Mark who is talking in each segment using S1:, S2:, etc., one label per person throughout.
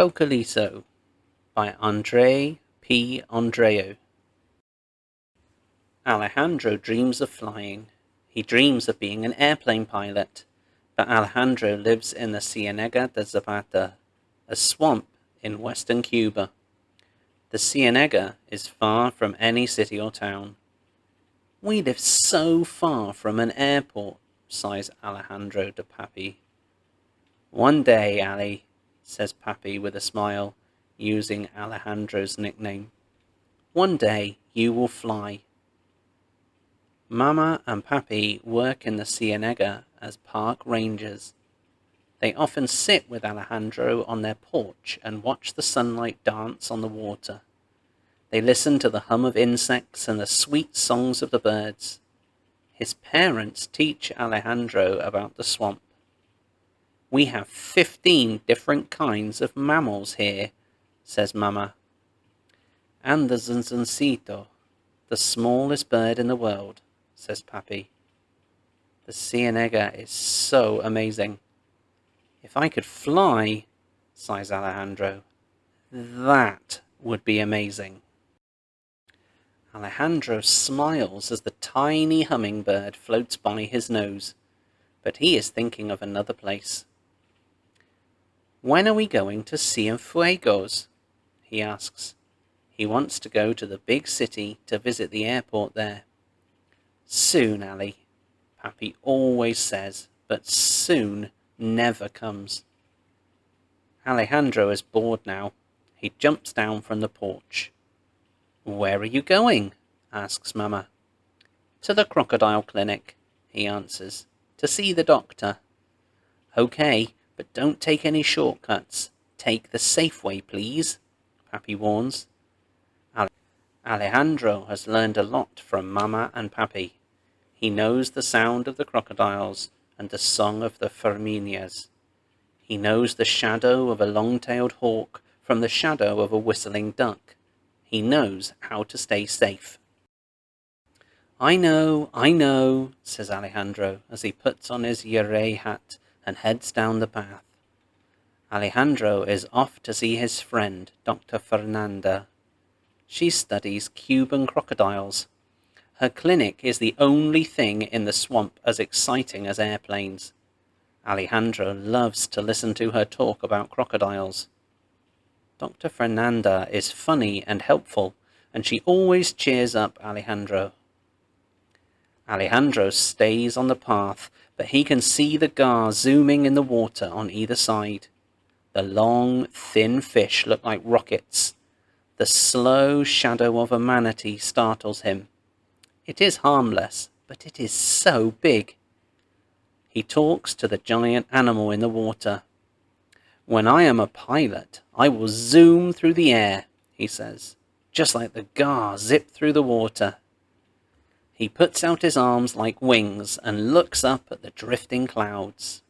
S1: Cocoliso by Andrei P. Andreu. Alejandro dreams of flying. He dreams of being an airplane pilot, but Alejandro lives in the Cienega de Zapata, a swamp in western Cuba. The Cienega is far from any city or town. We live so far from an airport, sighs Alejandro to Papi. One day, Ali, says Papi with a smile, using Alejandro's nickname. One day you will fly. Mama and Papi work in the Cienega as park rangers. They often sit with Alejandro on their porch and watch the sunlight dance on the water. They listen to the hum of insects and the sweet songs of the birds. His parents teach Alejandro about the swamp. We have 15 different kinds of mammals here, says Mama. And the zinzoncito, the smallest bird in the world, says Papi. The Cienega is so amazing. If I could fly, sighs Alejandro, that would be amazing. Alejandro smiles as the tiny hummingbird floats by his nose, but he is thinking of another place. When are we going to Cienfuegos? He asks. He wants to go to the big city to visit the airport there. Soon, Ali, Papi always says, but soon never comes. Alejandro is bored now. He jumps down from the porch. Where are you going? Asks Mama. To the crocodile clinic, he answers, to see the doctor. Okay, but don't take any shortcuts. Take the safe way, please, Papi warns. Alejandro has learned a lot from Mama and Papi. He knows the sound of the crocodiles and the song of the ferminias. He knows the shadow of a long-tailed hawk from the shadow of a whistling duck. He knows how to stay safe. I know, says Alejandro as he puts on his Yurei hat and heads down the path. Alejandro is off to see his friend, Dr. Fernanda. She studies Cuban crocodiles. Her clinic is the only thing in the swamp as exciting as airplanes. Alejandro loves to listen to her talk about crocodiles. Dr. Fernanda is funny and helpful, and she always cheers up Alejandro. Alejandro stays on the path, but he can see the gar zooming in the water on either side. The long, thin fish look like rockets. The slow shadow of a manatee startles him. It is harmless, but it is so big. He talks to the giant animal in the water. When I am a pilot, I will zoom through the air, he says, just like the gar zip through the water. He puts out his arms like wings and looks up at the drifting clouds.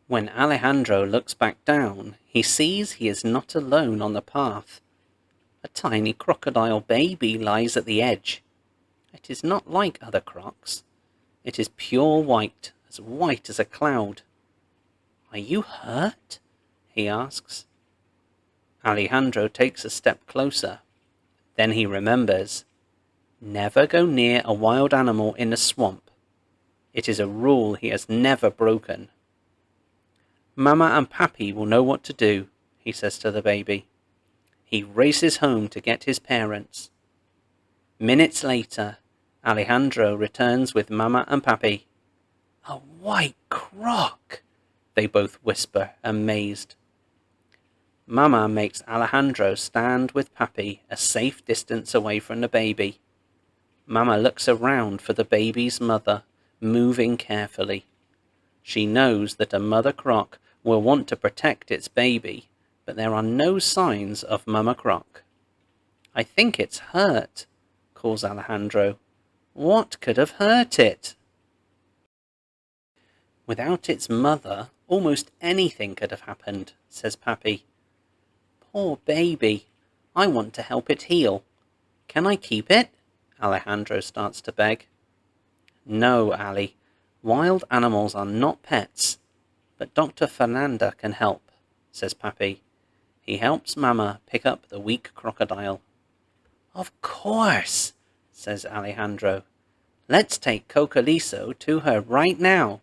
S1: When Alejandro looks back down, he sees he is not alone on the path. A tiny crocodile baby lies at the edge. It is not like other crocs. It is pure white as a cloud. Are you hurt? He asks. Alejandro takes a step closer. Then he remembers. Never go near a wild animal in a swamp. It is a rule he has never broken. Mama and Papi will know what to do, he says to the baby. He races home to get his parents. Minutes later, Alejandro returns with Mama and Papi. A white croc, they both whisper, amazed. Mama makes Alejandro stand with Papi a safe distance away from the baby. Mama looks around for the baby's mother, moving carefully. She knows that a mother croc will want to protect its baby, but there are no signs of Mama Croc. I think it's hurt, calls Alejandro. What could have hurt it? Without its mother, almost anything could have happened, says Papi. Poor baby. I want to help it heal. Can I keep it? Alejandro starts to beg. No, Ali. Wild animals are not pets, but Dr. Fernanda can help. says Pappy. He helps Mama pick up the weak crocodile. Of course, says Alejandro. Let's take Cocoliso to her right now.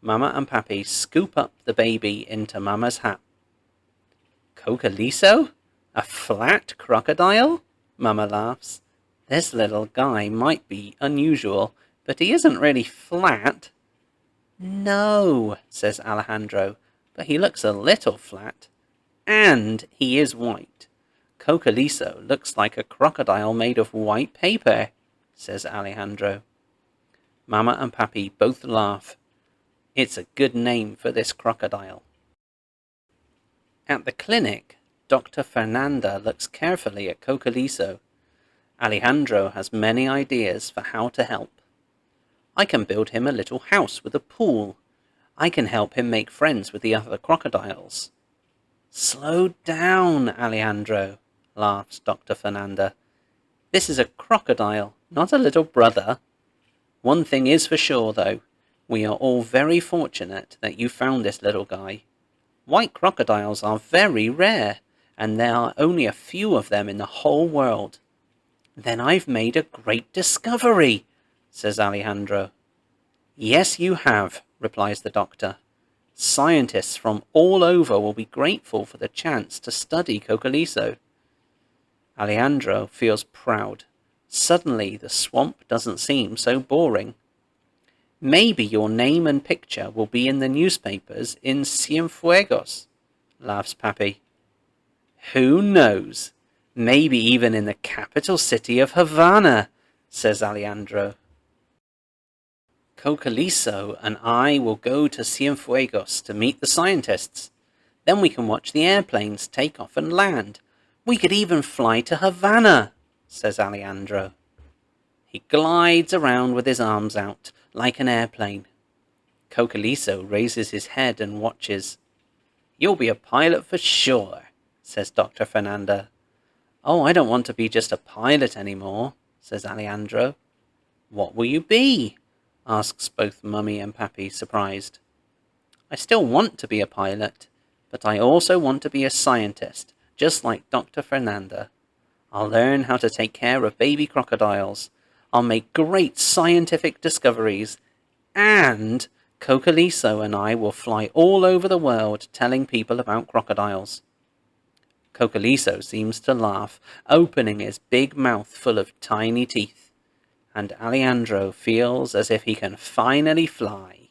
S1: Mama and Pappy scoop up the baby into Mama's hat. Cocoliso? A flat crocodile? Mama laughs. This little guy might be unusual, but he isn't really flat. No, says Alejandro, but he looks a little flat. And he is white. Cocoliso looks like a crocodile made of white paper, says Alejandro. Mama and Pappy both laugh. It's a good name for this crocodile. At the clinic, Dr. Fernanda looks carefully at Cocoliso. Alejandro has many ideas for how to help. I can build him a little house with a pool. I can help him make friends with the other crocodiles. Slow down, Alejandro, laughs Dr. Fernanda. This is a crocodile, not a little brother. One thing is for sure, though. We are all very fortunate that you found this little guy. White crocodiles are very rare, and there are only a few of them in the whole world. Then I've made a great discovery, says Alejandro. Yes, you have, replies the doctor. Scientists from all over will be grateful for the chance to study Cocoliso. Alejandro feels proud. Suddenly the swamp doesn't seem so boring. Maybe your name and picture will be in the newspapers in Cienfuegos, laughs Pappy. Who knows? Maybe even in the capital city of Havana, says Alejandro. Cocoliso and I will go to Cienfuegos to meet the scientists. Then we can watch the airplanes take off and land. We could even fly to Havana, says Alejandro. He glides around with his arms out, like an airplane. Cocoliso raises his head and watches. You'll be a pilot for sure, says Dr. Fernanda. Oh, I don't want to be just a pilot anymore, says Alejandro. What will you be? Asks both Mummy and Pappy, surprised. I still want to be a pilot, but I also want to be a scientist, just like Dr. Fernanda. I'll learn how to take care of baby crocodiles. I'll make great scientific discoveries, and Cocoliso and I will fly all over the world telling people about crocodiles. Cocoliso seems to laugh, opening his big mouth full of tiny teeth, and Alejandro feels as if he can finally fly.